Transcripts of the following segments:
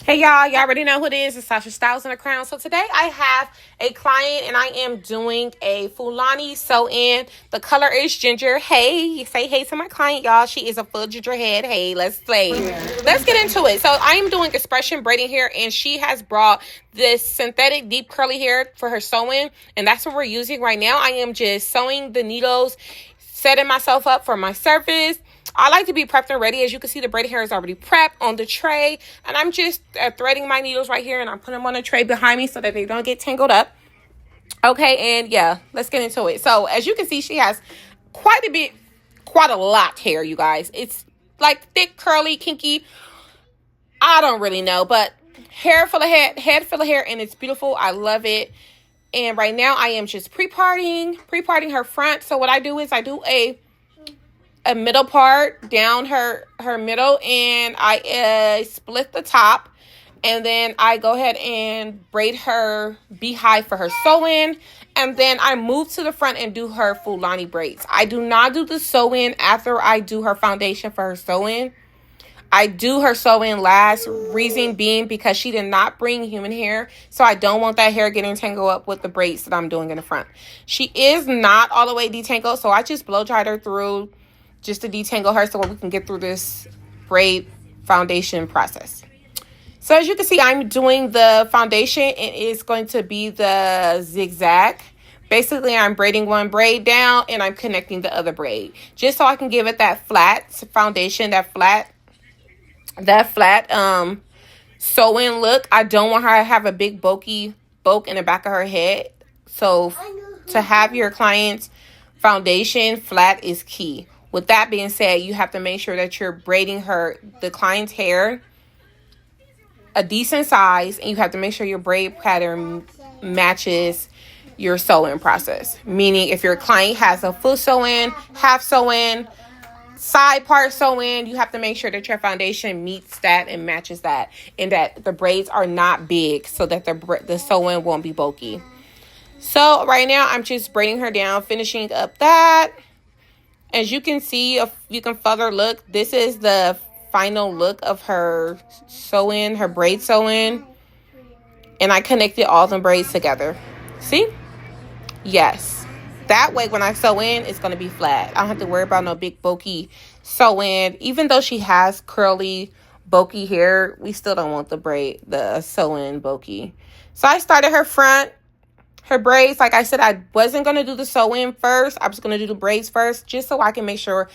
Hey y'all already know who it is. It's Sasha Styles in the Crown. So today I have a client and I am doing a Fulani sew-in. The color is ginger. Hey, say hey to my client, y'all. She is a full ginger head. Hey, let's play. Let's get into it. So I am doing expression braiding hair, and she has brought this synthetic deep curly hair for her sewing, and that's what we're using right now. I am just sewing the needles, setting myself up for my service. I like to be prepped and ready. As you can see, the braided hair is already prepped on the tray. And I'm just threading my needles right here. And I'm putting them on the tray behind me so that they don't get tangled up. Okay, and yeah, let's get into it. So, as you can see, she has quite a lot hair, you guys. It's like thick, curly, kinky. I don't really know. But head full of hair. And it's beautiful. I love it. And right now, I am just pre-parting her front. So, what I do is I do a middle part down her middle, and I split the top, and then I go ahead and braid her beehive for her sew-in, and then I move to the front and do her Fulani braids. I do not do the sew-in after I do her foundation for her sew-in. I do her sew-in last, reason being because she did not bring human hair, so I don't want that hair getting tangled up with the braids that I'm doing in the front. She is not all the way detangled, so I just blow dried her through just to detangle her so we can get through this braid foundation process. So as you can see, I'm doing the foundation. It is going to be the zigzag. Basically, I'm braiding one braid down and I'm connecting the other braid just so I can give it that flat foundation, that flat sew-in look. I don't want her to have a big bulky bulk in the back of her head. So to have your client's foundation flat is key. With that being said, you have to make sure that you're braiding the client's hair a decent size, and you have to make sure your braid pattern matches your sewing process. Meaning, if your client has a full sew-in, half sew-in, side part sew-in, you have to make sure that your foundation meets that and matches that, and that the braids are not big so that the sew-in won't be bulky. So right now, I'm just braiding her down, finishing up that. As you can see, if you can further look, this is the final look of her sew-in, her braid sew-in. And I connected all the braids together. See? Yes. That way, when I sew in, it's going to be flat. I don't have to worry about no big, bulky sew-in. Even though she has curly, bulky hair, we still don't want the sew-in bulky. So I started her front. Her braids, like I said, I wasn't going to do the sew-in first. I was going to do the braids first just so I can make sure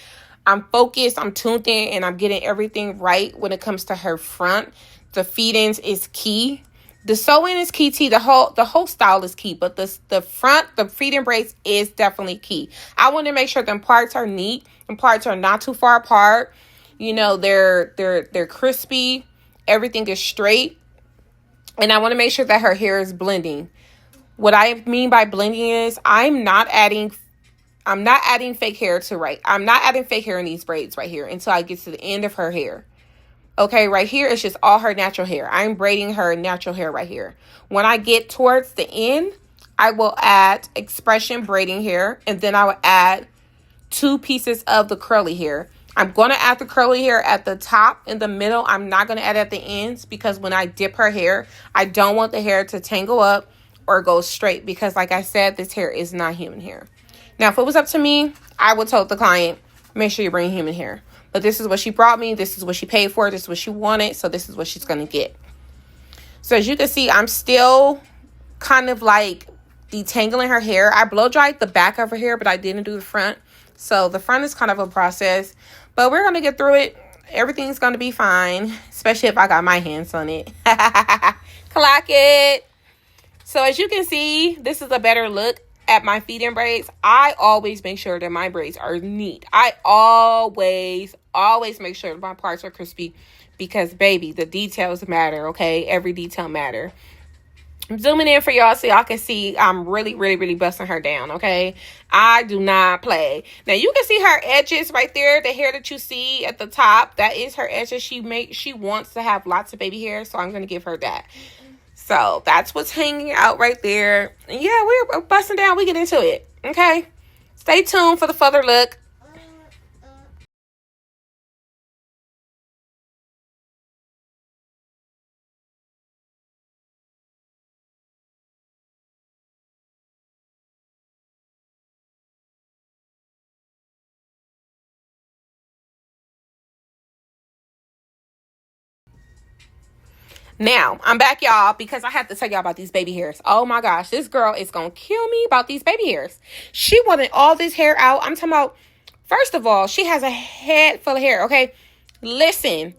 I'm focused, I'm tuned in, and I'm getting everything right when it comes to her front. The feed-ins is key. The sew-in is key too. The whole style is key, but the front, the feed-in braids is definitely key. I want to make sure them parts are neat. Them parts are not too far apart. You know, they're crispy. Everything is straight. And I want to make sure that her hair is blending. What I mean by blending is I'm not adding fake hair I'm not adding fake hair in these braids right here until I get to the end of her hair. Okay, right here it's just all her natural hair. I'm braiding her natural hair right here. When I get towards the end, I will add expression braiding hair, and then I will add 2 pieces of the curly hair. I'm going to add the curly hair at the top in the middle. I'm not going to add at the ends because when I dip her hair, I don't want the hair to tangle up or go straight because, like I said, this hair is not human hair. Now, if it was up to me, I would tell the client, make sure you bring human hair. But this is what she brought me. This is what she paid for. This is what she wanted. So this is what she's going to get. So as you can see, I'm still kind of like detangling her hair. I blow dried the back of her hair, but I didn't do the front. So the front is kind of a process. But we're going to get through it. Everything's going to be fine, especially if I got my hands on it. Clock it. So as you can see, this is a better look at my feed-in braids. I always make sure that my braids are neat. I always make sure that my parts are crispy because, baby, the details matter, okay? Every detail matter. I'm zooming in for y'all so y'all can see I'm really, really, really busting her down, okay? I do not play. Now, you can see her edges right there. The hair that you see at the top, that is her edges. She wants to have lots of baby hair, so I'm going to give her that. So that's what's hanging out right there. And yeah, we're busting down. We get into it. Okay. Stay tuned for the further look. Now, I'm back, y'all, because I have to tell y'all about these baby hairs. Oh my gosh, this girl is going to kill me about these baby hairs. She wanted all this hair out. I'm talking about, first of all, she has a head full of hair, okay? Listen,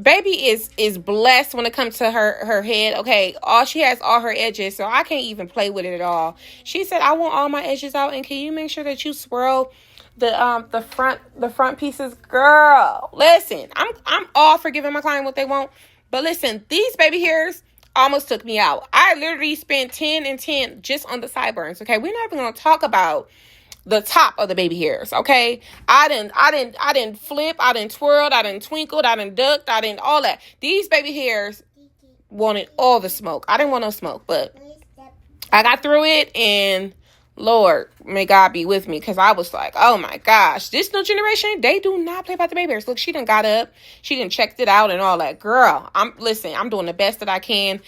baby is blessed when it comes to her head, okay? All she has all her edges, so I can't even play with it at all. She said, I want all my edges out, and can you make sure that you swirl the front pieces? Girl, listen, I'm all for giving my client what they want, but listen, these baby hairs almost took me out. I literally spent 10 and 10 just on the sideburns, okay? We're not even gonna talk about the top of the baby hairs, okay? I didn't flip, I didn't twirled, I didn't twinkled, I didn't ducked, I didn't all that. These baby hairs wanted all the smoke. I didn't want no smoke, but I got through it, and Lord, may God be with me, because I was like, oh my gosh, this new generation, they do not play about the baby hairs. Look, she done got up, she done checked it out and all that. Girl, I'm doing the best that I can.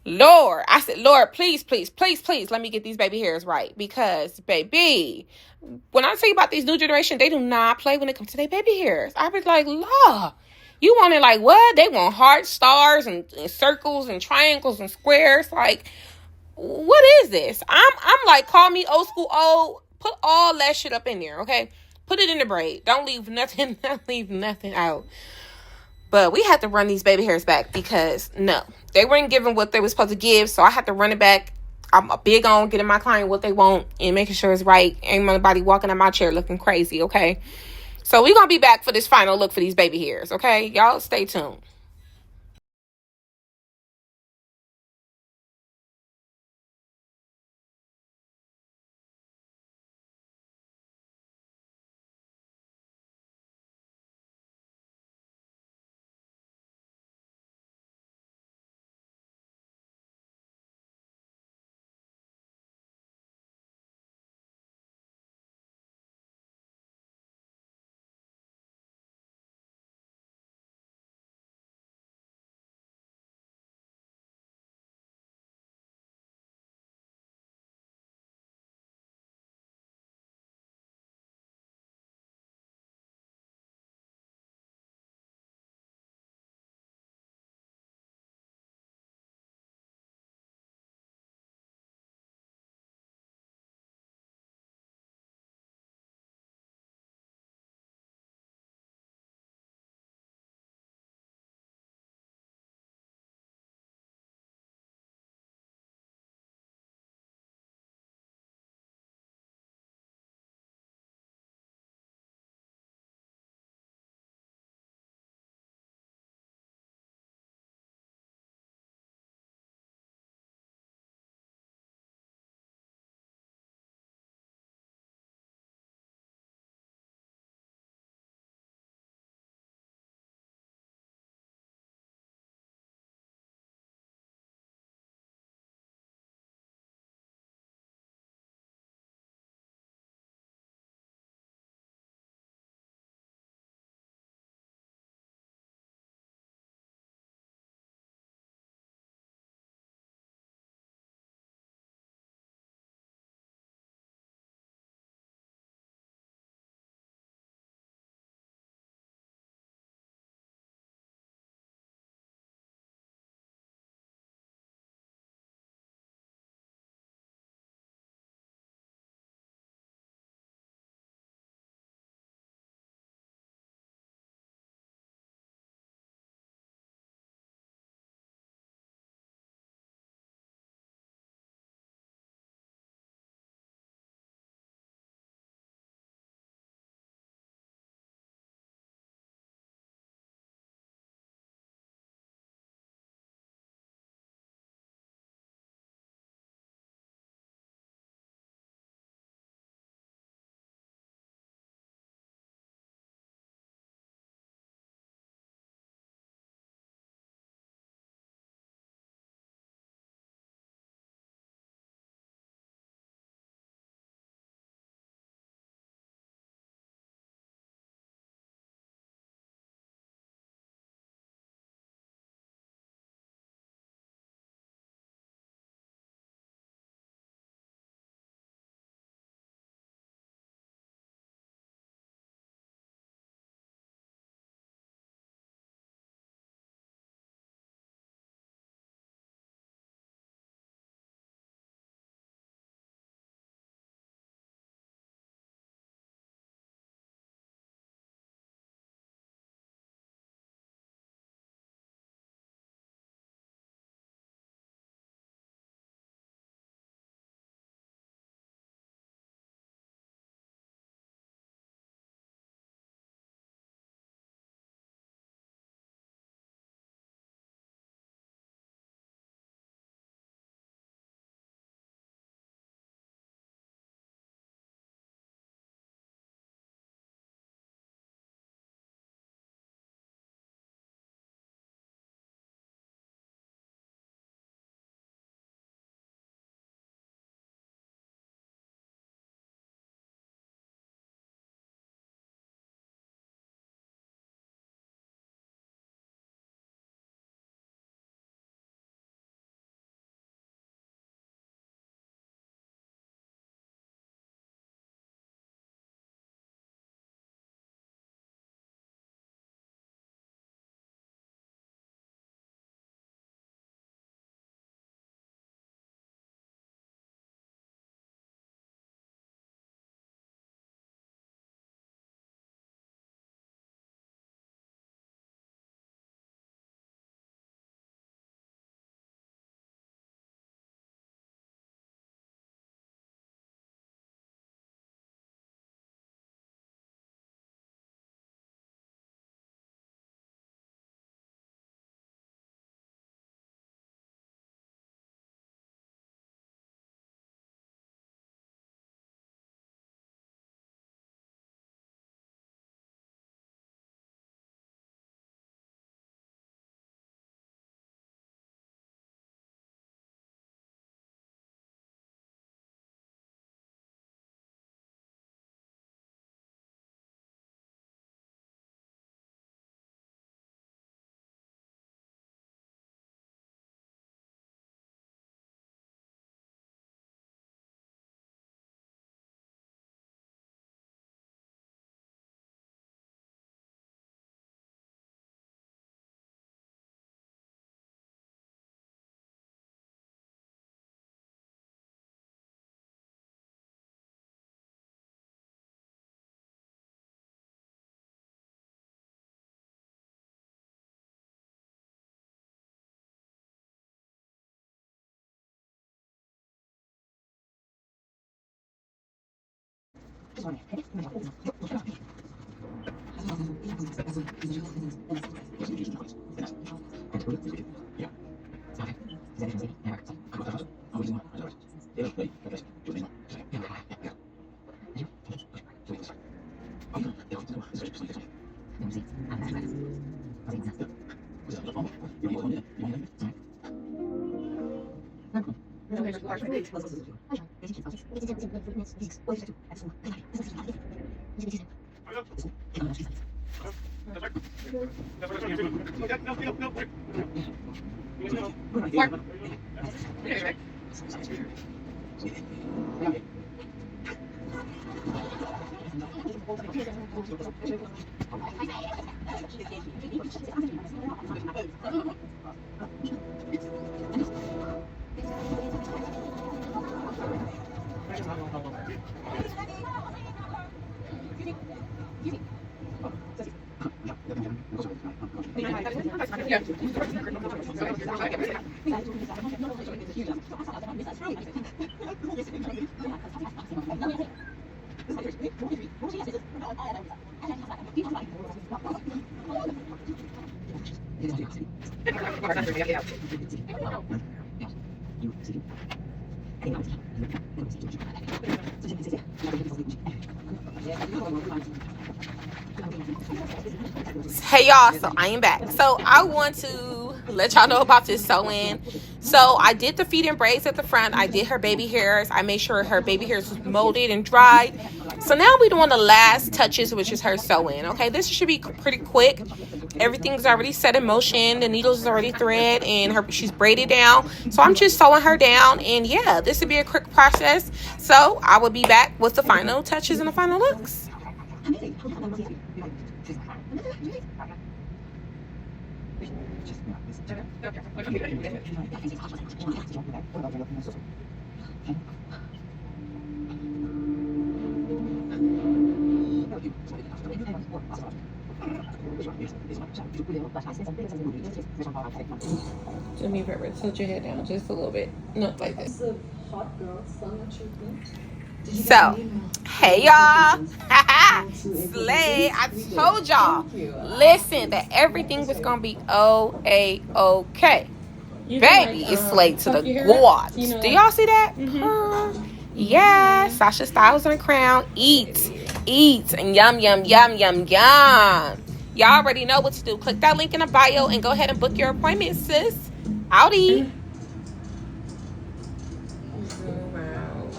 Lord, I said, Lord, please, please, please, please, let me get these baby hairs right, because baby, when I tell you about these new generation, they do not play when it comes to their baby hairs. I was like, Lord, you want it like what? They want heart stars and circles and triangles and squares. Like, what is this? I'm like, call me old school old. Put all that shit up in there, okay? Put it in the braid. Don't leave nothing. Don't leave nothing out. But we had to run these baby hairs back, because no, they weren't giving what they were supposed to give. So I had to run it back. I'm big on getting my client what they want and making sure it's right. Ain't nobody walking out my chair looking crazy, okay? So we're going to be back for this final look for these baby hairs, okay? Y'all stay tuned. Hey y'all, so I am back. So I want to let y'all know about this sew-in. So I did the feed and braids at the front. I did her baby hairs. I made sure her baby hairs was molded and dried. So now we're doing the last touches, which is her sew-in. Okay, this should be pretty quick. Everything's already set in motion. The needles is already thread and she's braided down. So I'm just sewing her down, and yeah, this would be a quick process. So I will be back with the final touches and the final looks. Do me a favor, tilt your head down just a little bit. No, like this. So, hey y'all. Slay. I told y'all. Listen, that everything was going to be okay. Baby, it's slayed to the gods. Do y'all see that? Yes. Sasha Styles and Crown. Eat. And yum, yum, yum, yum, yum. Y'all already know what to do. Click that link in the bio and go ahead and book your appointment, sis. Howdy. Zoom out.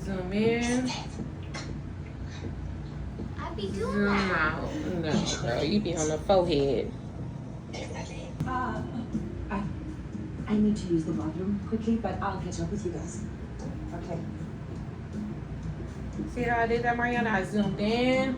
Zoom in. Zoom out. No, girl, you be on the forehead. I need to use the bathroom quickly, but I'll catch up with you guys. Okay. See how I did that, Mariana? I zoomed in.